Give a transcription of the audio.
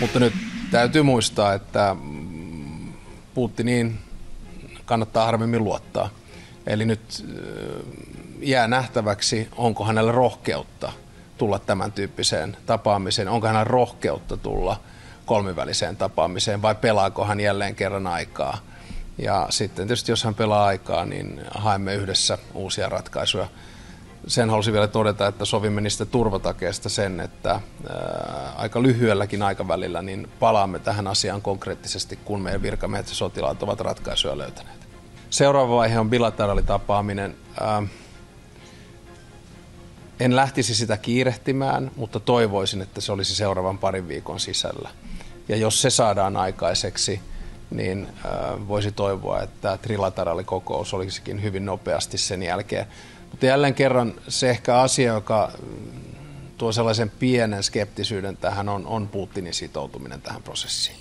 Mutta nyt täytyy muistaa, että Putiniin kannattaa harvemmin luottaa. Eli nyt jää nähtäväksi, onko hänellä rohkeutta tulla tämän tyyppiseen tapaamiseen, onko hänellä rohkeutta tulla kolmiväliseen tapaamiseen vai pelaako hän jälleen kerran aikaa. Ja sitten tietysti jos hän pelaa aikaa, niin haemme yhdessä uusia ratkaisuja. Sen halusin vielä todeta, että sovimme niistä turvatakeesta sen, että aika lyhyelläkin aikavälillä niin palaamme tähän asiaan konkreettisesti, kun meidän virkamiehet ja sotilaat ovat ratkaisuja löytäneet. Seuraava vaihe on bilateraalitapaaminen. En lähtisi sitä kiirehtimään, mutta toivoisin, että se olisi seuraavan parin viikon sisällä. Ja jos se saadaan aikaiseksi, niin voisi toivoa, että trilateraalikokous olisikin hyvin nopeasti sen jälkeen. Mutta jälleen kerran se ehkä asia, joka tuo sellaisen pienen skeptisyyden tähän, on Putinin sitoutuminen tähän prosessiin.